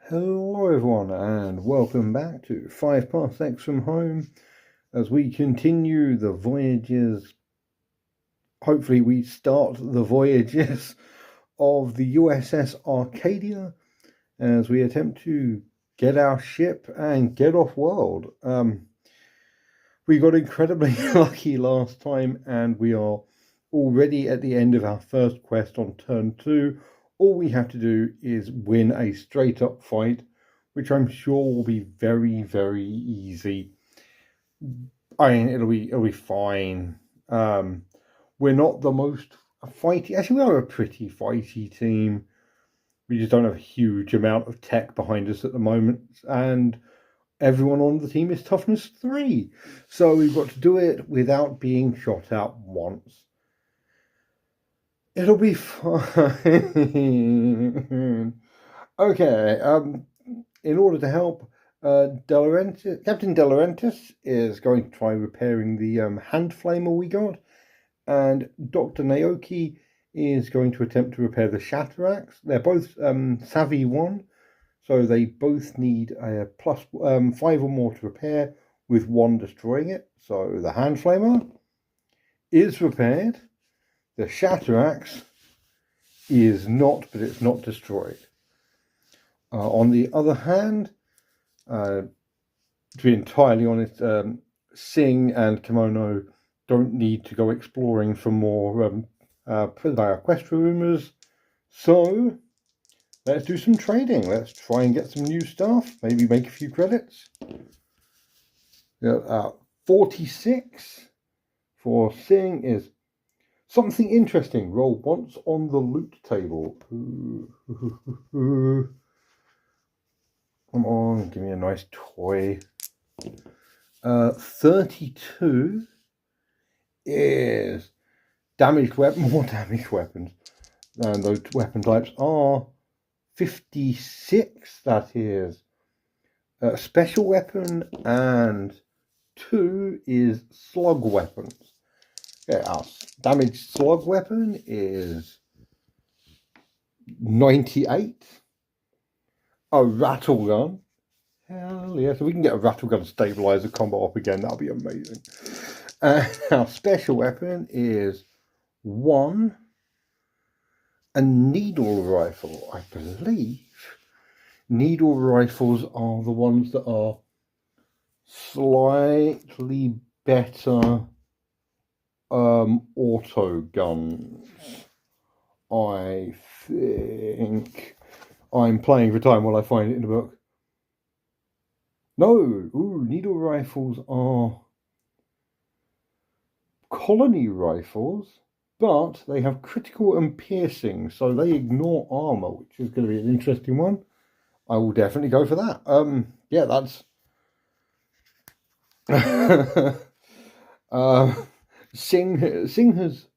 Hello everyone and welcome back to 5 Parsecs from Home as we continue the voyages. Hopefully we start the voyages of the USS Arcadia as we attempt to get our ship and get off world. We got incredibly lucky last time and we are already at the end of our first quest on turn 2. All we have to do is win a straight up fight, which I'm sure will be very, very easy. I mean, it'll be fine. We're not the most fighty. Actually, we are a pretty fighty team. We just don't have a huge amount of tech behind us at the moment, and everyone on the team is toughness 3. So we've got to do it without being shot out once. It'll be fine. Okay, in order to help, Captain De Laurentiis is going to try repairing the hand flamer we got, and Dr Naoki is going to attempt to repair the Shatteraxe. They're both Savvy 1, so they both need a plus 5 or more to repair, with 1 destroying it. So the hand flamer is repaired. The Shatteraxe is not, but it's not destroyed. On the other hand, to be entirely honest, Singh and Kimono don't need to go exploring for more quest rumors. So let's do some trading. Let's try and get some new stuff. Maybe make a few credits. 46 for Singh is something interesting. Roll once on the loot table. Come on, give me a nice toy. 32 is damaged weapon, more damaged weapons. And those weapon types are 56. That is a special weapon, and 2 is slug weapons. Okay, our damaged slug weapon is 98. A rattle gun. Hell yeah, so we can get a rattle gun stabilizer combo up again. That'll be amazing. Our special weapon is 1. A needle rifle. I believe needle rifles are the ones that are slightly better auto guns. I think I'm playing for time while I find it in the book. No, needle rifles are colony rifles, but they have critical and piercing, so they ignore armor, which is going to be an interesting one. I will definitely go for that. Yeah, that's Singh is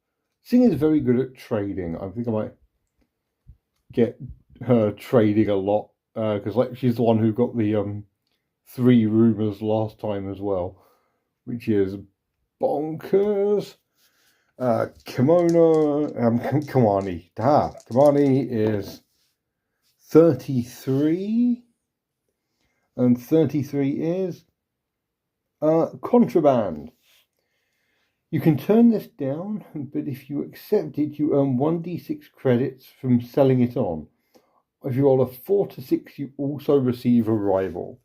very good at trading. I think I might get her trading a lot, because like she's the one who got the 3 rumors last time as well, which is bonkers. Kamani. Kamani is 33, and 33 is contraband. You can turn this down, but if you accept it, you earn 1d6 credits from selling it on. If you roll a 4 to 6, you also receive a rival.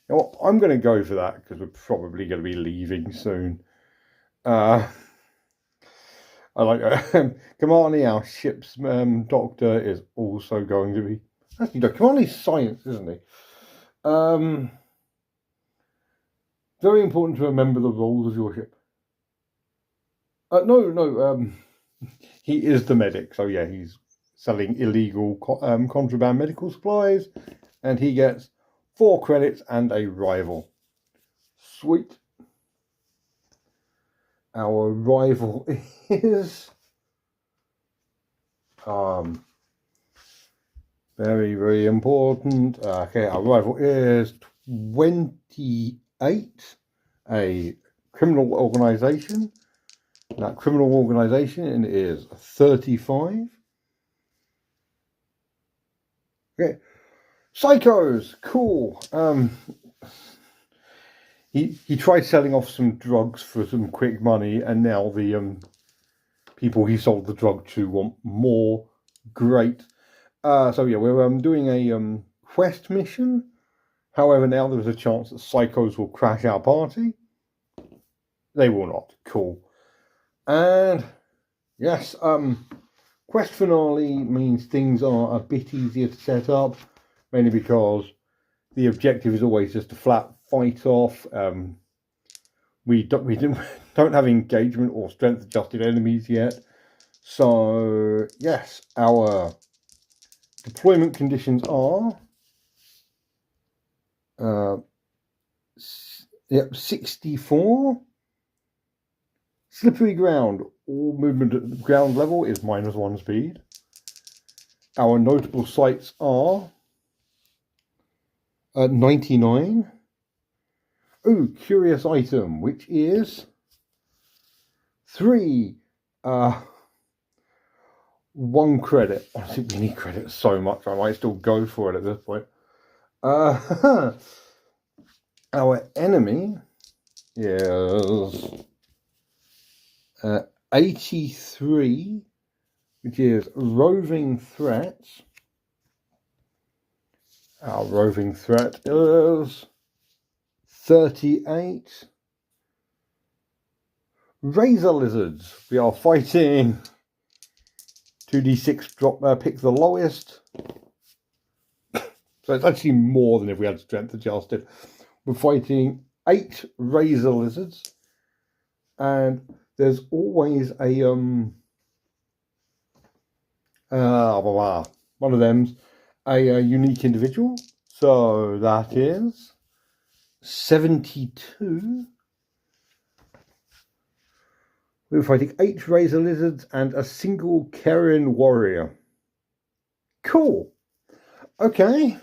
Now, I'm going to go for that because we're probably going to be leaving soon. I like Kamani, our ship's doctor, is also going to be. Actually, no, Kamani's science, isn't he? Very important to remember the roles of your ship. No. He is the medic, so yeah, he's selling illegal contraband medical supplies, and he gets 4 credits and a rival. Sweet. Our rival is very, very important. Okay, our rival is 28, a criminal organization. That criminal organization is 35. Okay, Psychos, cool. He tried selling off some drugs for some quick money, and now the people he sold the drug to want more. Great. So yeah, we're doing a quest mission. However, now there's a chance that psychos will crash our party. They will not. Cool. And yes, quest finale means things are a bit easier to set up, mainly because the objective is always just a flat fight off. We don't have engagement or strength adjusted enemies yet. So yes, our deployment conditions are 64. Slippery ground. All movement at the ground level is -1 speed. Our notable sights are 99. Oh, curious item, which is 3. 1 credit. I think we need credit so much, I might still go for it at this point. Our enemy is 83, which is roving threats. Our roving threat is 38. Razor lizards. We are fighting 2d6 drop, pick the lowest. So it's actually more than if we had strength adjusted. We're fighting 8 razor lizards, and there's always a one of them's a unique individual. So that is 72. We're fighting 8 razor lizards and a single Karen warrior. Cool. Okay.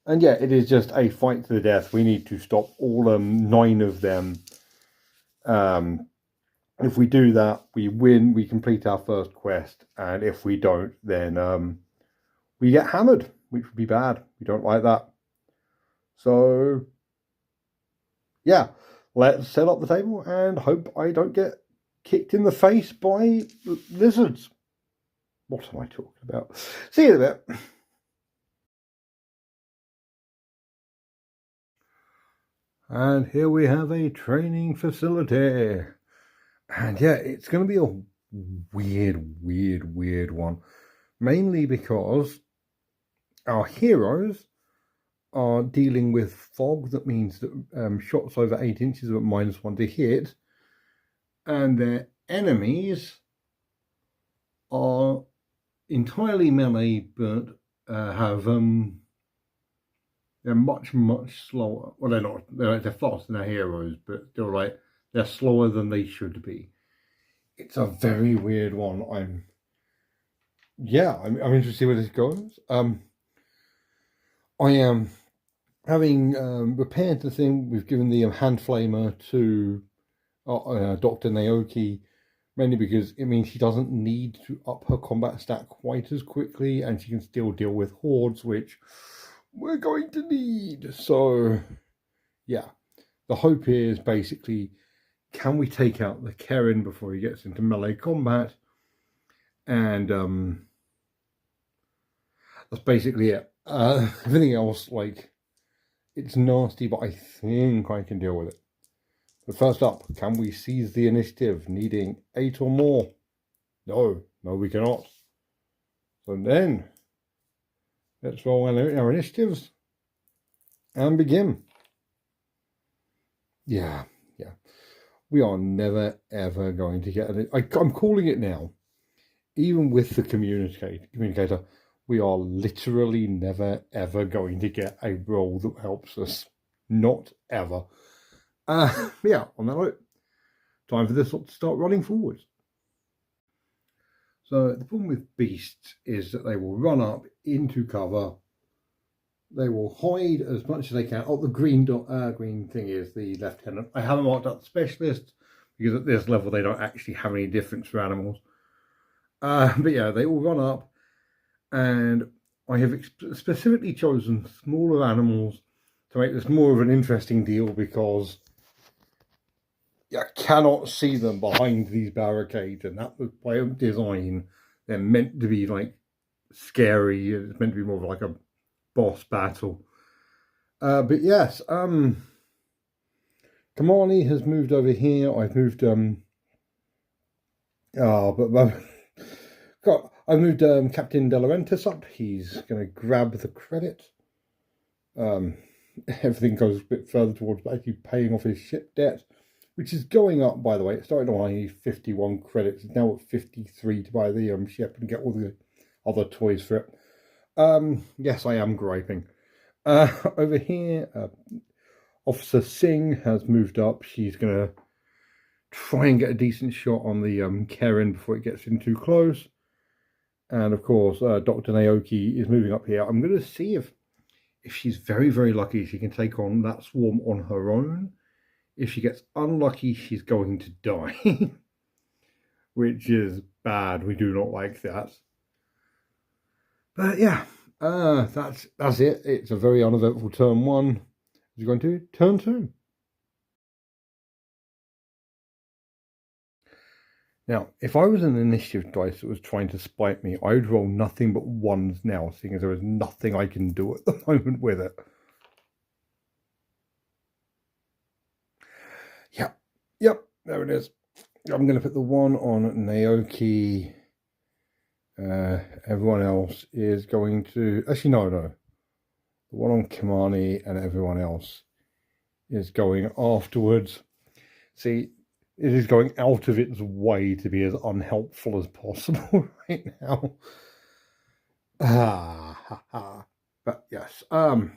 And yeah, it is just a fight to the death. We need to stop all 9 of them. If we do that, we win. We complete our first quest. And if we don't, then we get hammered, which would be bad. We don't like that. So yeah, let's set up the table and hope I don't get kicked in the face by lizards. What am I talking about? See you in a bit. And here we have a training facility. And yeah, it's going to be a weird one. Mainly because our heroes are dealing with fog. That means that shots over 8 inches are at -1 to hit. And their enemies are entirely melee, but have they're much slower. Well, they're not. They're faster than our heroes, but still, like, they're slower than they should be. It's a very weird one. I'm interested to see where this goes. I am having repaired the thing. We've given the hand flamer to Dr Naoki, mainly because it means she doesn't need to up her combat stat quite as quickly, and she can still deal with hordes, which we're going to need. So yeah, the hope is basically, can we take out the Karen before he gets into melee combat? And that's basically it. Everything else, like, it's nasty, but I think I can deal with it. But first up, can we seize the initiative, needing 8 or more? No, we cannot. So then, let's roll our initiatives and begin. Yeah. We are never, ever going to get it. I'm calling it now. Even with the communicator, we are literally never, ever going to get a roll that helps us. Not ever. Yeah, on that note, time for this lot to start running forwards. So the problem with beasts is that they will run up into cover. They will hide as much as they can. Oh, the green thing is the lieutenant. I haven't marked up the specialist because at this level they don't actually have any difference for animals. But yeah, they will run up, and I have specifically chosen smaller animals to make this more of an interesting deal, because you cannot see them behind these barricades, and that was by design. They're meant to be like scary. It's meant to be more of like a boss battle. But yes, Kamani has moved over here. I've moved I've moved Captain De Laurentiis up. He's going to grab the credit. Everything goes a bit further towards actually paying off his ship debt, which is going up, by the way. It started on only 51 credits. It's now at 53 to buy the ship and get all the other toys for it. Yes, I am griping. Over here, Officer Singh has moved up. She's going to try and get a decent shot on the Karen before it gets in too close. And of course, Dr. Naoki is moving up here. I'm going to see if she's very, very lucky, she can take on that swarm on her own. If she gets unlucky, she's going to die, which is bad. We do not like that. But yeah, that's it. It's a very uneventful turn one. We're going to turn two. Now, if I was an initiative dice that was trying to spite me, I would roll nothing but ones now, seeing as there is nothing I can do at the moment with it. Yep, there it is. I'm going to put the one on Naoki. Everyone else is going to... Actually, no. The one on Kimani and everyone else is going afterwards. See, it is going out of its way to be as unhelpful as possible right now. But yes, I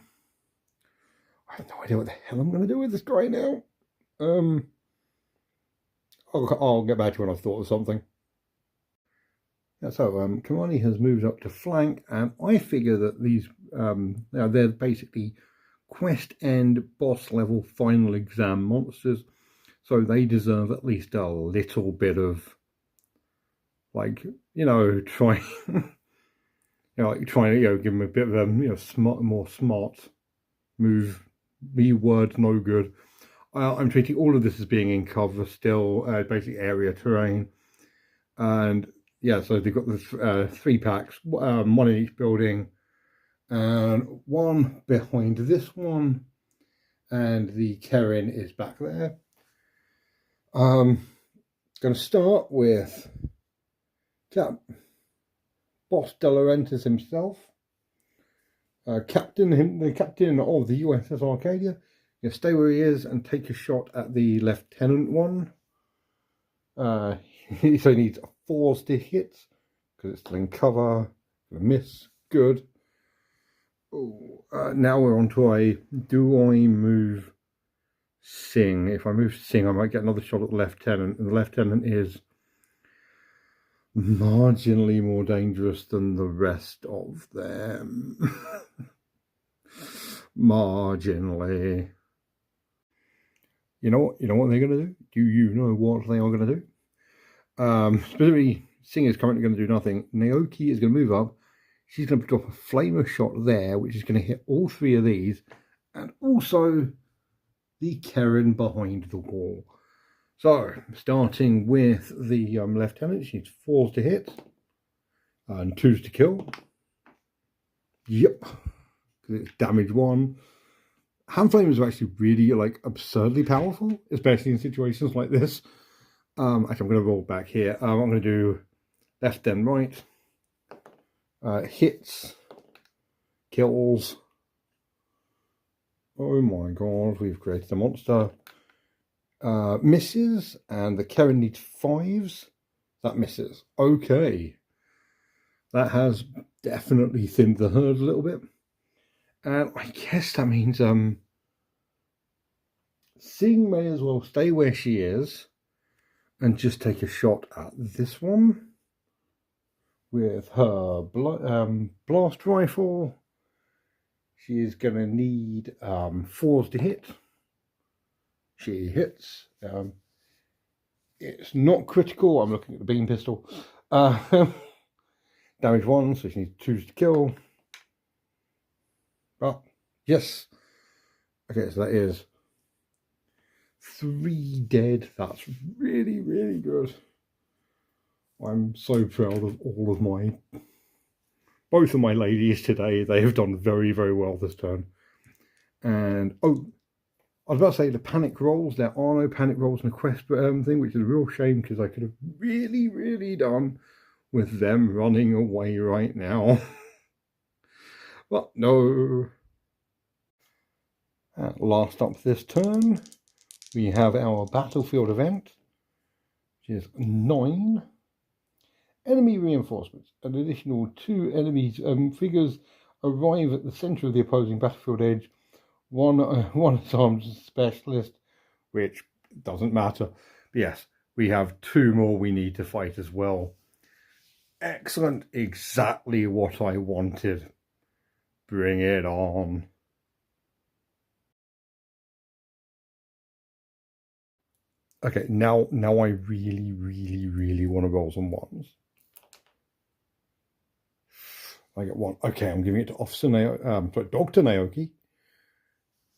have no idea what the hell I'm going to do with this guy now. I'll get back to you when I've thought of something. Yeah, so Kimani has moved up to flank, and I figure that these they're basically quest end boss level final exam monsters. So they deserve at least a little bit of, like, trying, trying to, give them a bit of a, more smart move. Me words no good. I'm treating all of this as being in cover still, basic area terrain, and yeah. So they've got the 3 packs, one in each building, and one behind this one, and the Karen is back there. Going to start with Boss De Laurentiis himself, the captain of the USS Arcadia. You stay where he is and take a shot at the lieutenant one. He so needs 4 stick hits because it's still in cover. Gonna miss. Good. Now we're on to a do I move Singh? If I move Singh, I might get another shot at the lieutenant, and the lieutenant is marginally more dangerous than the rest of them. Marginally. You know what they're going to do? Do you know what they are going to do? Specifically, Singh is currently going to do nothing. Naoki is going to move up. She's going to drop a flamer shot there, which is going to hit all 3 of these, and also the Karen behind the wall. So, starting with the lieutenant, she needs 4s to hit and 2s to kill. Yep, because it's damage 1. Hand flamers are actually really absurdly powerful, especially in situations like this. Actually, I'm going to roll back here. I'm going to do left then right. Hits, kills. Oh my god, we've created a monster. Misses, and the Karen needs 5s. That misses. Okay. That has definitely thinned the herd a little bit. And I guess that means Singh may as well stay where she is and just take a shot at this one with her blast rifle. She's going to need 4s to hit. She hits. It's not critical. I'm looking at the beam pistol. Damage 1, so she needs 2s to kill. But yes. Okay, so that is 3 dead. That's really, really good. I'm so proud of both of my ladies today. They have done very, very well this turn. And oh, I was about to say the panic rolls. There are no panic rolls in the quest thing, which is a real shame because I could have really, really done with them running away right now. But no. Last up this turn, we have our battlefield event, which is 9. Enemy reinforcements. An additional 2 enemies figures arrive at the center of the opposing battlefield edge. One armed specialist, which doesn't matter. But yes, we have 2 more we need to fight as well. Excellent. Exactly what I wanted. Bring it on. Okay, now I really, really, really want to roll some 1s. I get 1. Okay, I'm giving it to Dr. Naoki.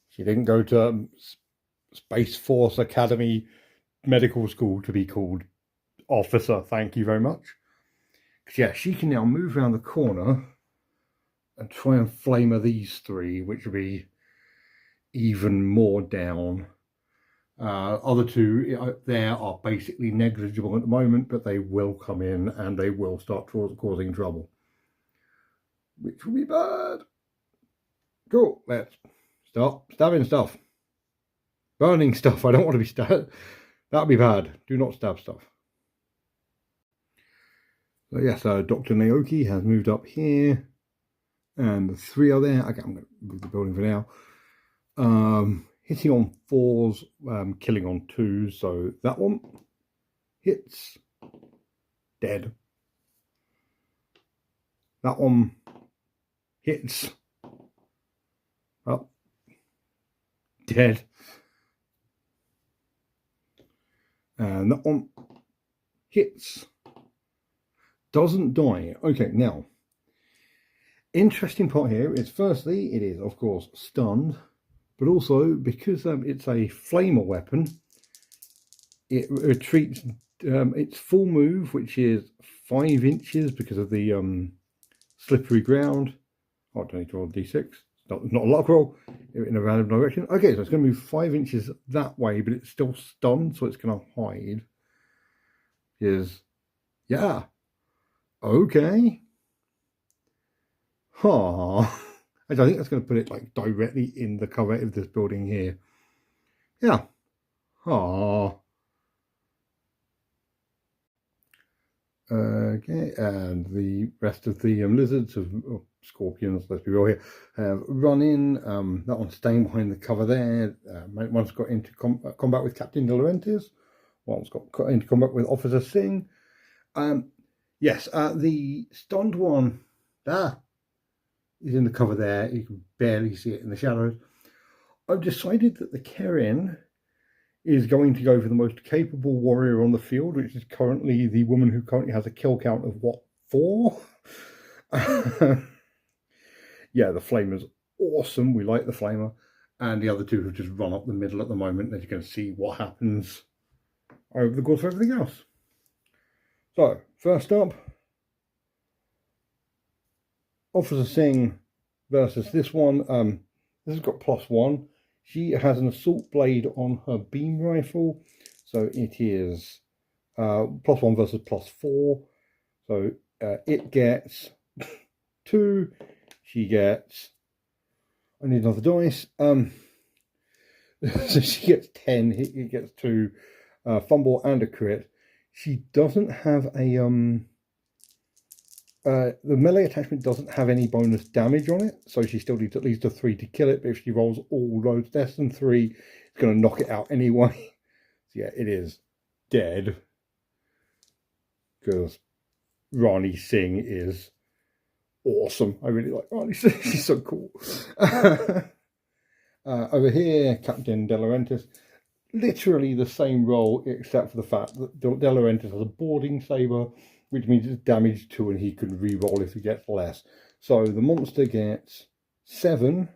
She didn't go to Space Force Academy Medical School to be called officer. Thank you very much. Because yeah, she can now move around the corner and try and flamer these 3, which will be even more down. Other 2 there are basically negligible at the moment, but they will come in and they will start causing trouble, which will be bad. Cool, let's start stabbing stuff. Burning stuff. I don't want to be stabbed. That'd be bad. Do not stab stuff. So yes, Dr. Naoki has moved up here, and the 3 are there. Okay, I'm going to move the building for now. Hitting on 4s, killing on 2s. So that one hits, dead. That one hits, up, dead. And that one hits, doesn't die. Okay, now, interesting part here is firstly, it is, of course, stunned. But also, because it's a flamer weapon, it retreats its full move, which is 5 inches because of the slippery ground. Oh, I don't need to roll a d6. Not a luck roll in a random direction. Okay, so it's going to move 5 inches that way, but it's still stunned, so it's going to hide. Yeah. Okay. I think that's going to put it like directly in the cover of this building here. Yeah. Okay, and the rest of the lizards, scorpions, let's be real here, have run in. That one's staying behind the cover there. One's got into combat with Captain De Laurentiis. One's got into combat with Officer Singh. Yes, the stunned one, is in the cover there. You can barely see it in the shadows. I've decided that the Keren is going to go for the most capable warrior on the field, which is currently the woman who currently has a kill count of, what, 4? Yeah, the Flamer's awesome. We like the Flamer. And the other 2 have just run up the middle at the moment. And you can see what happens over the course of everything else. So, first up, Officer Singh versus this one. This has got +1. She has an assault blade on her beam rifle, so it is +1 versus +4. So it gets 2. She gets. I need another dice. So she gets 10. He gets 2. Fumble and a crit. She doesn't have a the melee attachment doesn't have any bonus damage on it, so she still needs at least a 3 to kill it, but if she rolls all loads less than 3, it's going to knock it out anyway. So yeah, it is dead. Because Rani Singh is awesome. I really like Rani Singh. She's so cool. Over here, Captain De Laurentiis. Literally the same roll, except for the fact that De Laurentiis has a boarding saber, which means it's damage 2 and he can re-roll if he gets less. So the monster gets 7.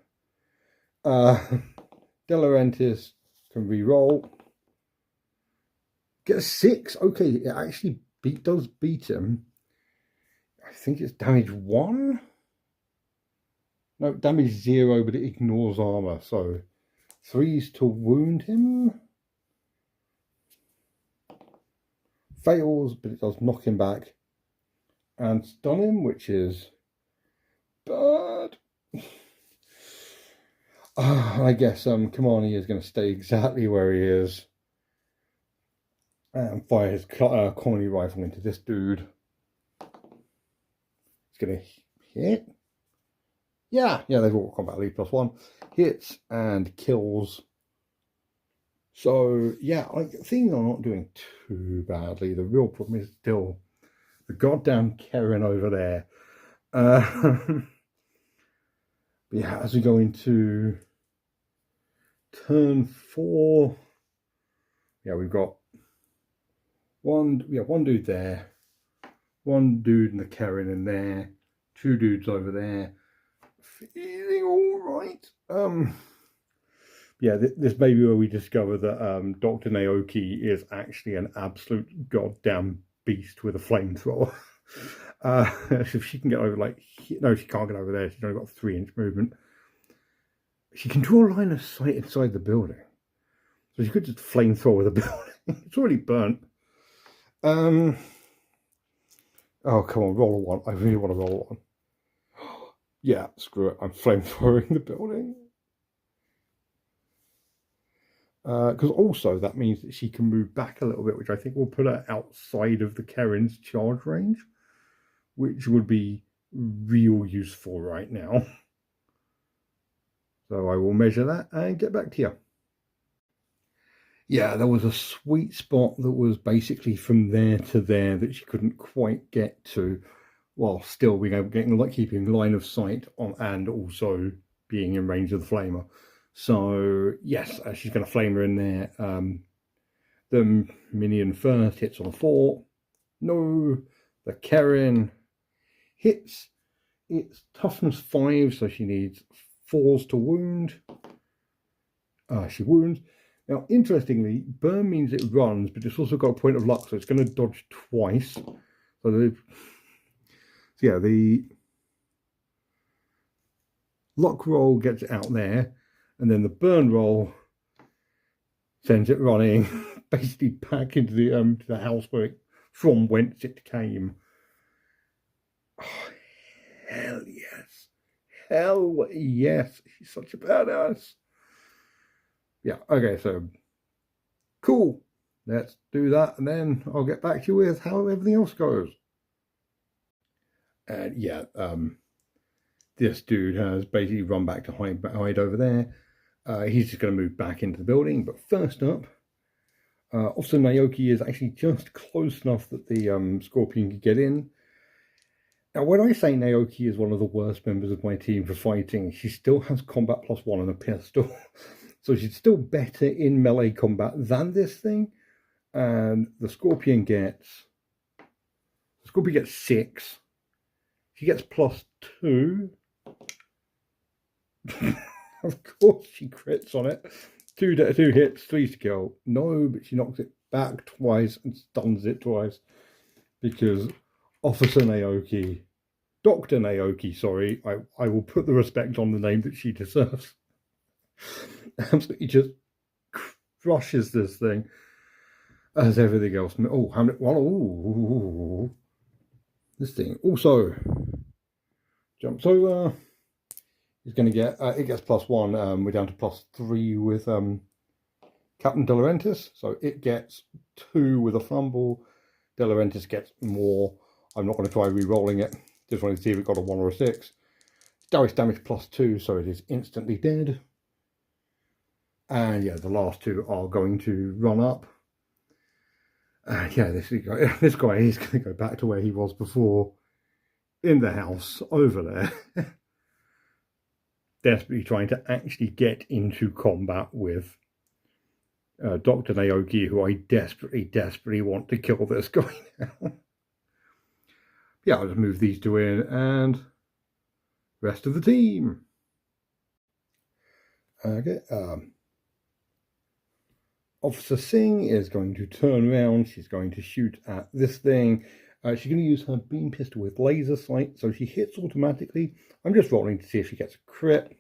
De Laurentiis can re-roll. Get a 6. Okay, it actually does beat him. I think it's damage 1. No, damage 0, but it ignores armor. So 3's to wound him. Fails, but it does knock him back and stun him, which is bad. I guess Kamani is going to stay exactly where he is and fire his Comedy rifle into this dude. It's going to hit. Yeah, they've all combat lead +1. Hits and kills. So, yeah, things are not doing too badly. The real problem is still the goddamn Karen over there. But yeah, as we go into turn 4, yeah, we've got one dude there, one dude in the Karen in there, 2 dudes over there. Feeling all right. Yeah, this may be where we discover that Dr. Naoki is actually an absolute goddamn beast with a flamethrower. If she can get over, no, she can't get over there. She's only got 3-inch movement. She can draw a line of sight inside the building. So she could just flamethrower the building. It's already burnt. Oh, come on, roll a 1. I really want to roll a 1. Yeah, screw it. I'm flamethrowing the building. Because also that means that she can move back a little bit, which I think will put her outside of the Karen's charge range, which would be real useful right now. So I will measure that and get back to you. Yeah, there was a sweet spot that was basically from there to there that she couldn't quite get to, while still being able keeping line of sight on and also being in range of the flamer. So yes, she's going to flame her in there. The minion first hits on a 4. No, the Karen hits. It's toughness 5, so she needs 4s to wound. She wounds. Now, interestingly, burn means it runs, but it's also got a point of luck, so it's going to dodge twice. So yeah, the luck roll gets it out there, and then the burn roll sends it running basically back into the house from whence it came. Oh, hell yes. Hell yes. She's such a badass. Yeah, okay, so cool. Let's do that, and then I'll get back to you with how everything else goes. And yeah, this dude has basically run back to hide over there. He's just going to move back into the building. But first up, Officer Naoki is actually just close enough that the Scorpion can get in. Now, when I say Naoki is one of the worst members of my team for fighting, she still has combat +1 and a pistol. So she's still better in melee combat than this thing. And the Scorpion gets 6. She gets +2. Of course she crits on it. 2 hits, 3 to kill. No, but she knocks it back twice and stuns it twice. Because Officer Naoki, Dr. Naoki, sorry, I will put the respect on the name that she deserves. Absolutely just crushes this thing. As everything else. Oh, how many? Well, ooh. This thing also jumps over. He's going to get, it gets +1. We're down to +3 with Captain De Laurentiis. So it gets 2 with a fumble. De Laurentiis gets more. I'm not going to try re-rolling it. Just wanted to see if it got a 1 or a 6. Direct damage +2, so it is instantly dead. And yeah, the last 2 are going to run up. Yeah, this guy is going to go back to where he was before, in the house over there. Desperately trying to actually get into combat with Dr. Naoki, who I desperately want to kill this guy now. Yeah, I'll just move these 2 in, and rest of the team. Okay. Officer Singh is going to turn around. She's going to shoot at this thing. She's going to use her beam pistol with laser sight, so she hits automatically. I'm just rolling to see if she gets a crit.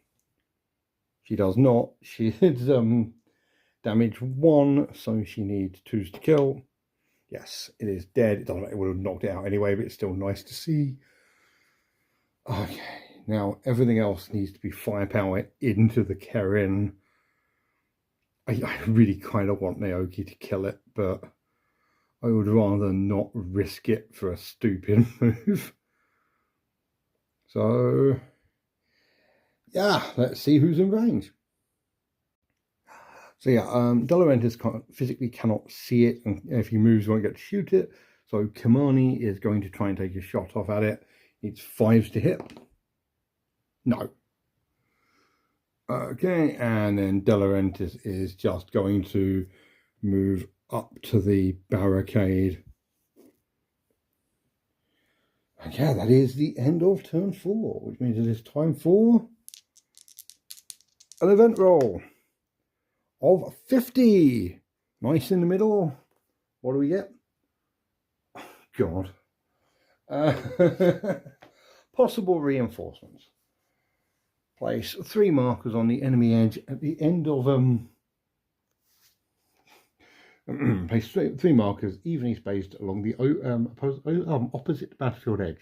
She does not. She hits damage 1, so she needs 2s to kill. Yes, it is dead. It would have knocked it out anyway, but it's still nice to see. Okay, now everything else needs to be firepower into the Karen. I really kind of want Naoki to kill it, but I would rather not risk it for a stupid move. So, yeah, let's see who's in range. So yeah, Delarentis physically cannot see it, and if he moves, he won't get to shoot it. So Kimani is going to try and take a shot off at it. Needs 5s to hit. No. Okay, and then Delarentis is just going to move up to the barricade. And yeah, that is the end of turn 4, which means it is time for an event roll of 50. Nice in the middle. What do we get? God. Possible reinforcements. Place 3 markers on the enemy edge at the end of place 3 markers evenly spaced along the opposite battlefield edge.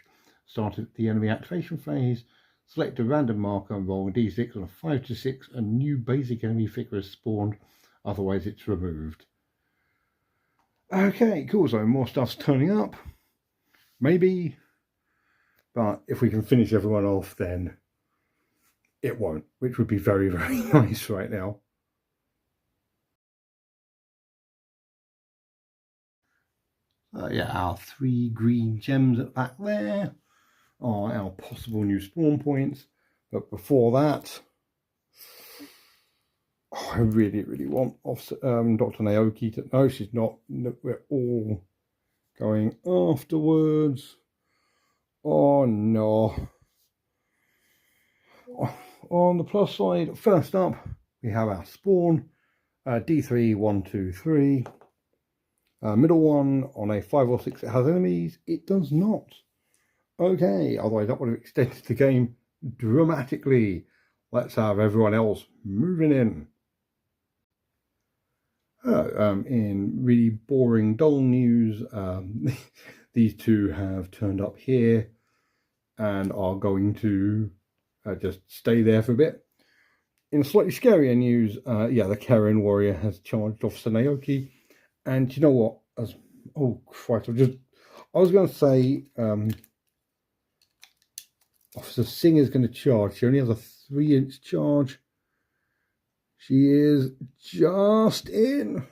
Start at the enemy activation phase. Select a random marker and roll a d6 on a 5 to 6. A new basic enemy figure is spawned. Otherwise, it's removed. Okay, cool. So more stuff's turning up. Maybe. But if we can finish everyone off, then it won't, which would be very, very nice right now. Yeah, our 3 green gems at the back there are our possible new spawn points. But before that, I really, really want Dr. Naoki to... No, she's not. We're all going afterwards. Oh, no. On the plus side, first up, we have our spawn. D3, 1, 2, 3. Middle one, on a 5 or 6, it has enemies. It does not. Okay, otherwise that would have extended the game dramatically. Let's have everyone else moving in. In really boring, dull news, these 2 have turned up here and are going to just stay there for a bit. In slightly scarier news, yeah, the Karen warrior has charged Officer Naoki. And you know what? Oh Christ! I was going to say Officer Singh is going to charge. She only has a 3-inch charge. She is just in.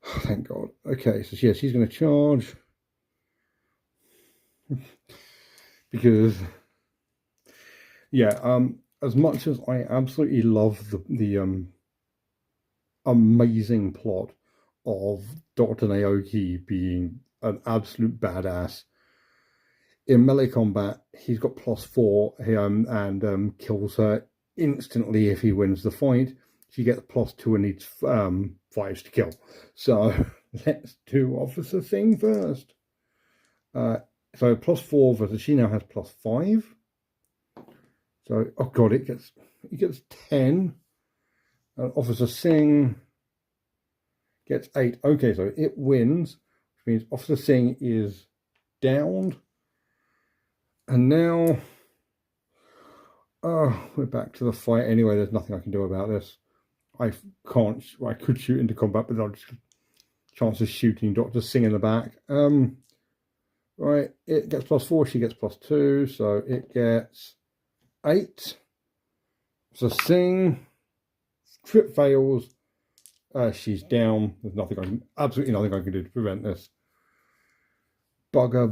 Oh, thank God. Okay, so yeah, she's going to charge because yeah, as much as I absolutely love the amazing plot of Dr. Naoki being an absolute badass. In melee combat, he's got +4 and kills her instantly if he wins the fight. She gets +2 and needs 5s to kill. So let's do Officer Singh first. So +4 versus she now has +5. So oh God, it gets 10. Officer Singh gets 8. Okay, so it wins, which means Officer Singh is downed. And now, we're back to the fight anyway. There's nothing I can do about this. I could shoot into combat, but I'll just chance of shooting Dr. Singh in the back. Right, it gets +4, she gets +2, so it gets 8. So Singh, crit fails. She's down. There's absolutely nothing I can do to prevent this. Bugger.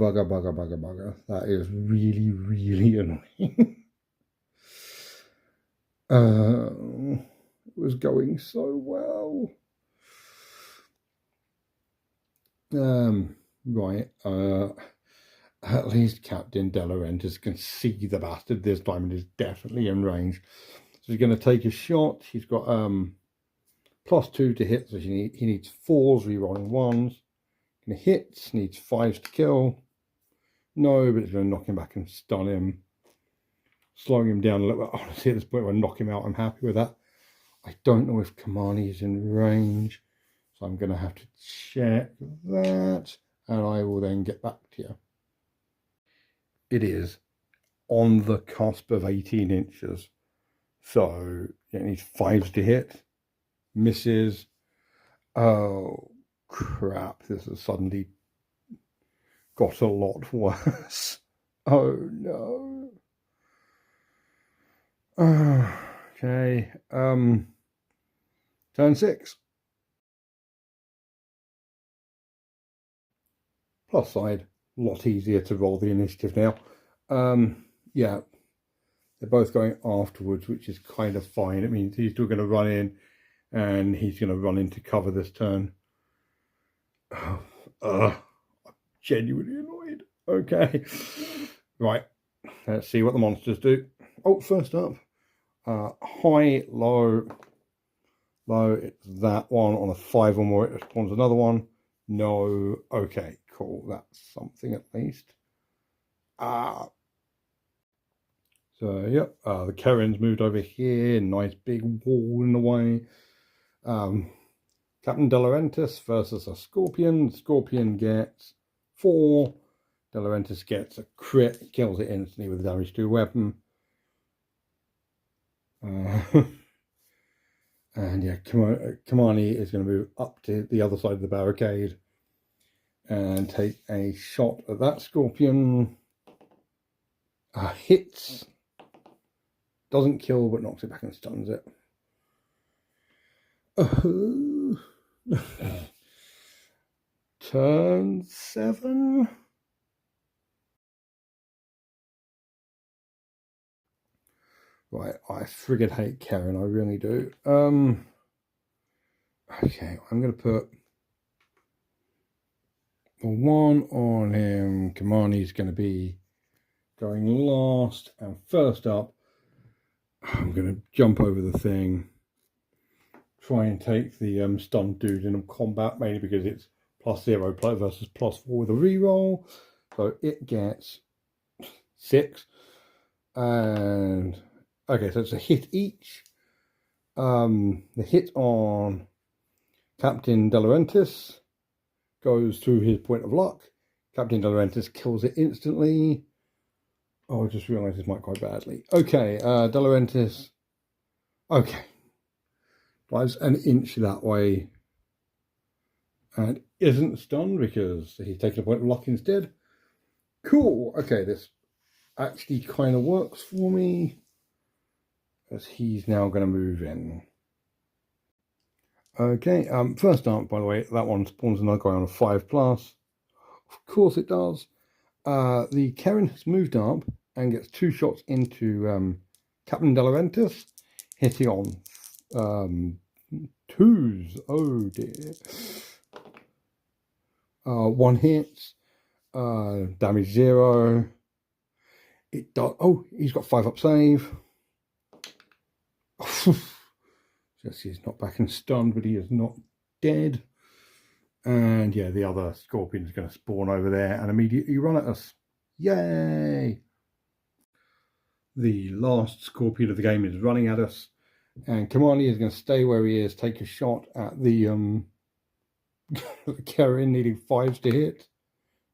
That is really, really annoying. It was going so well. Right. At least Captain Delarentis can see the bastard this time and is definitely in range. So he's going to take a shot. He's got +2 to hit, so he needs 4s, rerolling 1s. Going to hit, needs 5s to kill. No, but it's going to knock him back and stun him. Slowing him down a little bit. Honestly, at this point, when I knock him out, I'm happy with that. I don't know if Kamani is in range, so I'm going to have to check that, and I will then get back to you. It is on the cusp of 18 inches, so it needs 5s to hit. Misses. Oh, crap. This has suddenly got a lot worse. Oh, no. Okay. Turn 6. Plus side, a lot easier to roll the initiative now. Yeah, they're both going afterwards, which is kind of fine. It means he's still going to run in, and he's going to run into cover this turn. I'm genuinely annoyed. Okay. Right. Let's see what the monsters do. Oh, first up, high, low, low. It's that one. On a 5 or more, it spawns another one. No. Okay, cool. That's something at least. So, yep, the Karen's moved over here. Nice big wall in the way. Captain De Laurentiis versus a Scorpion. Scorpion gets 4. De Laurentiis gets a crit, kills it instantly with a damage 2 weapon. And yeah, Kamani is going to move up to the other side of the barricade and take a shot at that Scorpion. Hits. Doesn't kill, but knocks it back and stuns it. Turn 7. Right, I friggin' hate Karen, I really do. Okay, I'm going to put the 1 on him. Kamani's going to be going last, and first up, I'm going to jump over the thing, try and take the stunned dude in combat, mainly because it's +0 versus +4 with a reroll. So it gets 6. And okay, so it's a hit each. The hit on Captain De Laurentiis goes through his point of luck. Captain De Laurentiis kills it instantly. Oh, I just realised this might quite badly. Okay, De Laurentiis. Okay. Drives an inch that way. And isn't stunned because he's taken a point of luck instead. Cool. Okay, this actually kind of works for me, as he's now going to move in. Okay, first up, by the way, that one spawns another guy on a 5+. Of course it does. The Karen has moved up and gets 2 shots into Captain De Laurentiis, hitting on 2s. Oh dear. 1 hit, damage 0. It does. Oh, he's got 5-up save. Just he's not back and stunned, but he is not dead. And yeah, the other Scorpion is going to spawn over there and immediately run at us. Yay! The last Scorpion of the game is running at us, and Kamani is going to stay where he is, take a shot at the Karen, needing 5s to hit.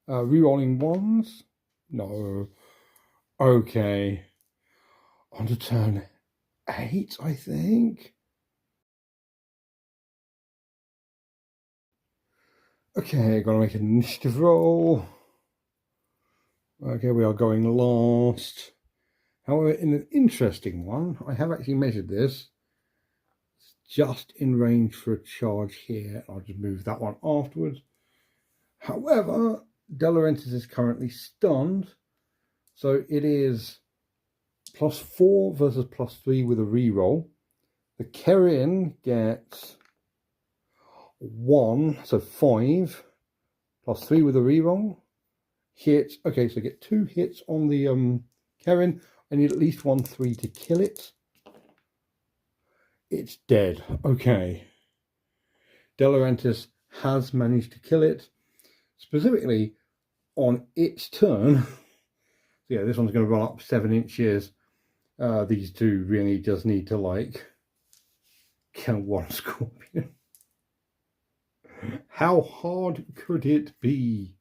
Rerolling 1s? No. Okay. On to turn 8, I think. Okay, gotta make an initiative roll. Okay, we are going last. However, in an interesting one, I have actually measured this. It's just in range for a charge here. I'll just move that one afterwards. However, De Laurentiis is currently stunned, so it is +4 versus +3 with a reroll. The Karen gets 1, so 5, +3 with a reroll. Hit. Okay, so get 2 hits on the Karen. I need at least 1 3 to kill it. It's dead. Okay. De Laurentiis has managed to kill it. Specifically on its turn. Yeah, this one's going to run up 7 inches. These two really just need to like kill one scorpion. How hard could it be?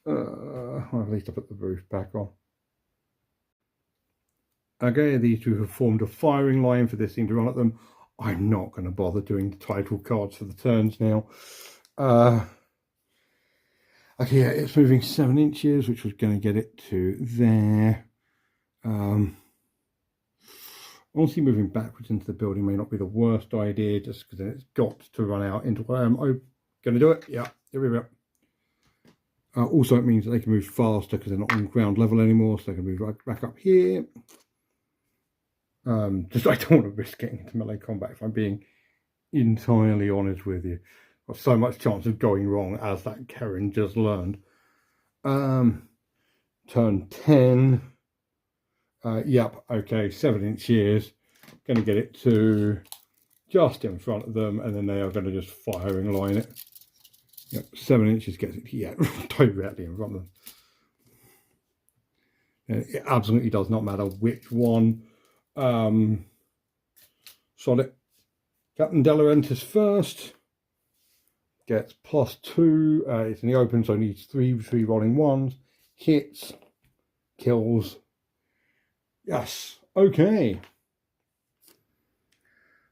Well, at least I put the roof back on. Okay, these two have formed a firing line for this thing to run at them. I'm not going to bother doing the title cards for the turns now. Okay, yeah, it's moving 7 inches, which was going to get it to there. Honestly, moving backwards into the building may not be the worst idea, just because it's got to run out into where I'm going to do it. Yeah, here we go. Also, it means that they can move faster because they're not on ground level anymore, so they can move right back up here. Just I don't want to risk getting into melee combat if I'm being entirely honest with you. I've so much chance of going wrong, as that Karen just learned. Turn 10. Yep, okay, 7 inches. Going to get it to just in front of them, and then they are going to just firing line it. Yep, 7 inches gets it, yeah, directly in front of them. And it absolutely does not matter which one. Solid. Captain De Laurentiis first. Gets +2. It's in the open, so needs 3 rolling ones. Hits. Kills. Yes. Okay.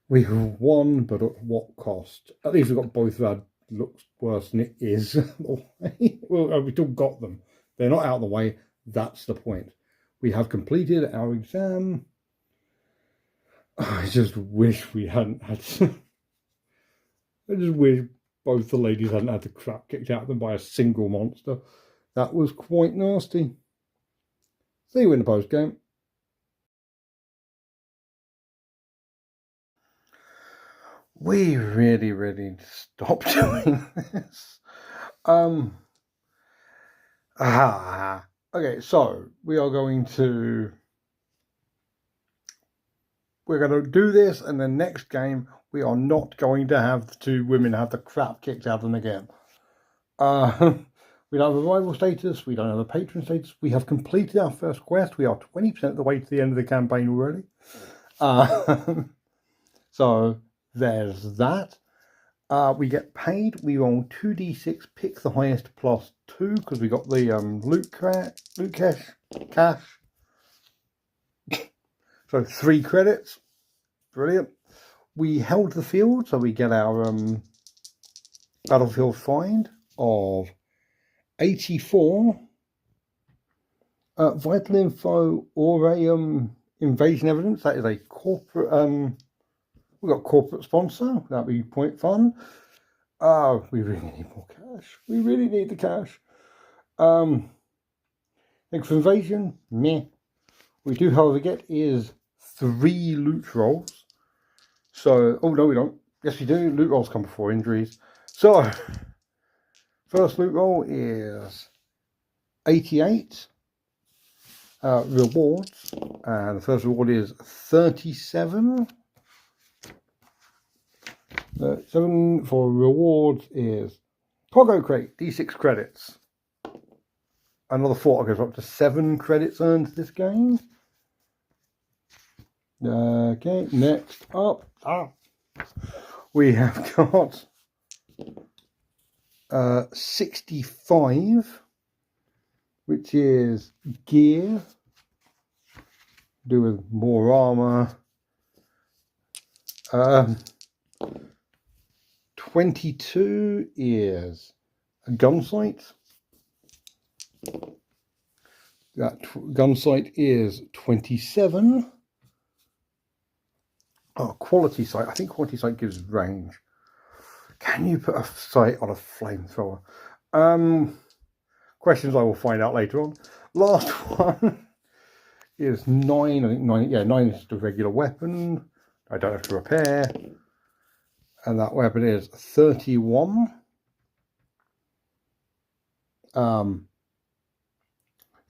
We have won, but at what cost? At least we've got both of our looks worse than it is. Well, we still got them. They're not out of the way. That's the point. We have completed our exam. I just wish we hadn't had to. I just wish both the ladies hadn't had the crap kicked out of them by a single monster. That was quite nasty. See you in the post game. We really need to stop doing this. Okay, so we're going to do this, and the next game we are not going to have the two women have the crap kicked out of them again. We don't have a rival status, we don't have a patron status, we have completed our first quest, we are 20% of the way to the end of the campaign already. So there's that. We get paid, we roll 2d6, pick the highest +2, because we got the loot cash. So 3 credits. Brilliant. We held the field, so we get our battlefield find of 84. Vital info or a invasion evidence. That is a corporate. We've got corporate sponsor. That'd be point fun. We really need more cash. We really need the cash. Thanks for invasion. Meh. We do, however, get is 3 loot rolls. So, oh no, we don't. Yes, we do. Loot rolls come before injuries. So, first loot roll is 88 rewards, and the first reward is 37. 7 for rewards is cargo crate, D6 credits. Another 4 goes up to 7 credits earned this game. Okay, next up, we have got 65, which is gear, do with more armor. 22 is a gun sight. That gun sight is 27. Oh, quality sight. I think quality sight gives range. Can you put a sight on a flamethrower? Questions I will find out later on. Last one is 9. I think 9. Yeah, 9 is the regular weapon. I don't have to repair. And that weapon is 31.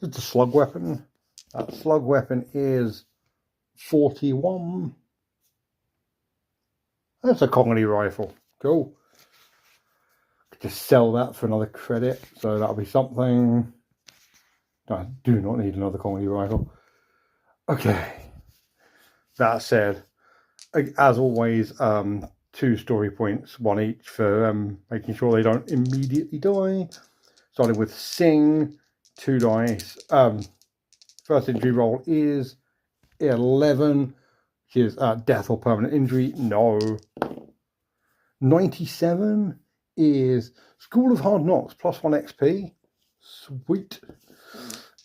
It's a slug weapon. That slug weapon is 41. That's a Congolese rifle. Cool. Just sell that for another credit. So that'll be something. I do not need another Congolese rifle. Okay. That said, as always, 2 story points, 1 each for making sure they don't immediately die. Starting with Sing, 2 dice. First injury roll is 11, which is death or permanent injury. No. 97 is School of Hard Knocks, +1 XP. Sweet.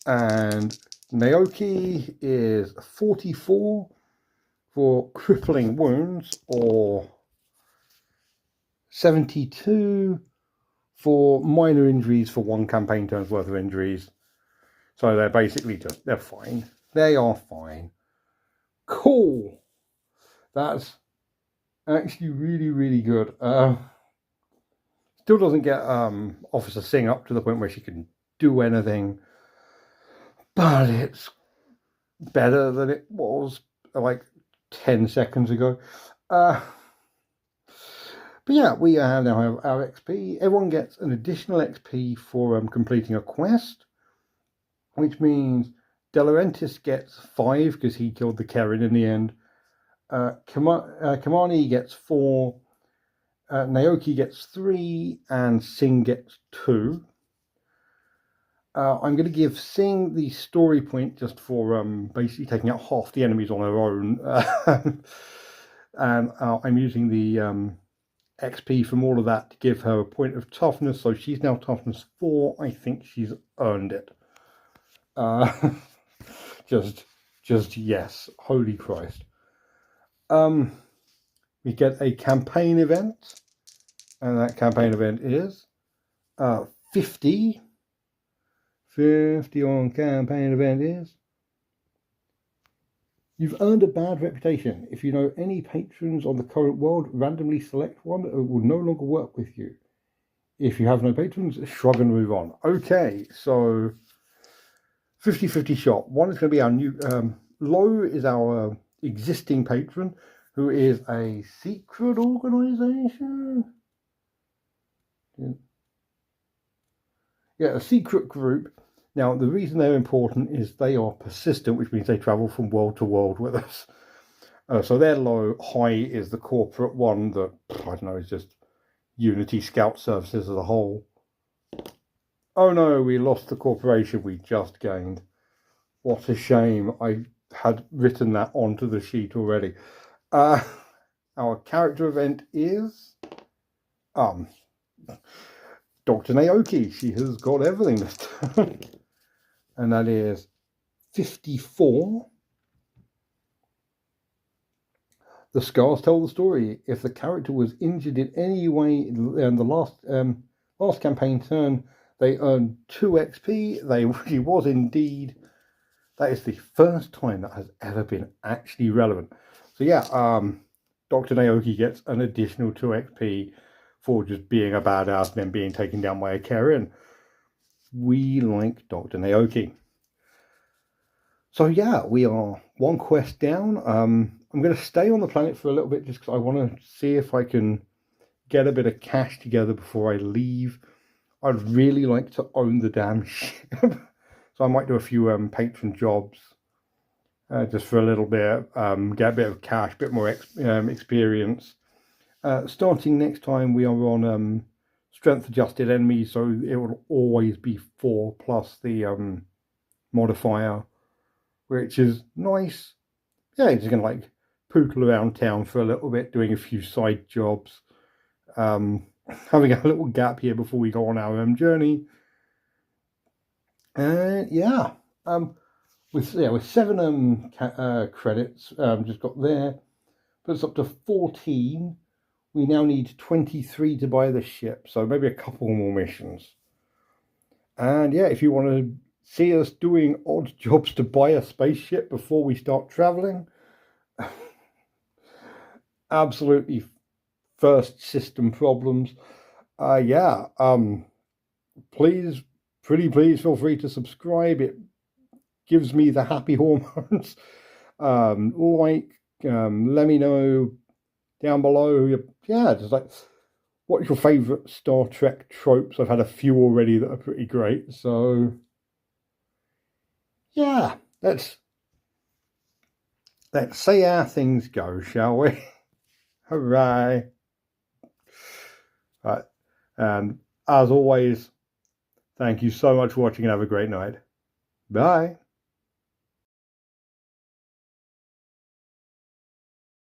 And Naoki is 44 for crippling wounds, or 72 for minor injuries for 1 campaign turn's worth of injuries. So they're basically they're fine. They are fine. Cool. That's actually really, really good. Still doesn't get Officer Singh up to the point where she can do anything, but it's better than it was like 10 seconds ago. But yeah, we now have our XP. Everyone gets an additional XP for completing a quest, which means De Laurentiis gets 5 because he killed the Karen in the end. Kamani gets 4. Naoki gets 3, and Singh gets 2. I'm going to give Singh the story point just for basically taking out half the enemies on her own. And I'm using the XP from all of that to give her a point of toughness. So she's now toughness 4. I think she's earned it. Just yes. Holy Christ. We get a campaign event, and that campaign event is 50. 50 on campaign event is: you've earned a bad reputation. If you know any patrons on the current world, randomly select one who will no longer work with you. If you have no patrons, shrug and move on. Okay, so 50-50 shot. One is going to be our new... Low is our existing patron, who is a secret organization. Yeah, a secret group. Now, the reason they're important is they are persistent, which means they travel from world to world with us. So they're low. High is the corporate one that, I don't know, is just Unity Scout Services as a whole. Oh no, we lost the corporation we just gained. What a shame. I had written that onto the sheet already. Our character event is Dr. Naoki. She has got everything this time. And that is 54. The scars tell the story. If the character was injured in any way in the last campaign turn, they earned 2 XP. She was indeed. That is the first time that has ever been actually relevant. So yeah, Dr. Naoki gets an additional 2 XP for just being a badass and then being taken down by a Karen. We like Dr. Naoki. So yeah, we are 1 quest down. I'm going to stay on the planet for a little bit just because I want to see if I can get a bit of cash together before I leave. I'd really like to own the damn ship. So I might do a few patron jobs just for a little bit, get a bit of cash, a bit more experience. Starting next time, we are on strength adjusted enemies, so it will always be 4 plus the modifier, which is nice. Yeah, just gonna like pootle around town for a little bit, doing a few side jobs, having a little gap here before we go on our journey. Yeah, with 7 credits, just got there, puts up to 14. We now need 23 to buy the ship, so maybe a couple more missions. And yeah, if you want to see us doing odd jobs to buy a spaceship before we start traveling, absolutely first system problems. Yeah, please feel free to subscribe. It gives me the happy hormones. Let me know down below. Yeah, just like, what's your favourite Star Trek tropes? I've had a few already that are pretty great. So, yeah, let's see how things go, shall we? Hooray! Right. As always, thank you so much for watching and have a great night. Bye.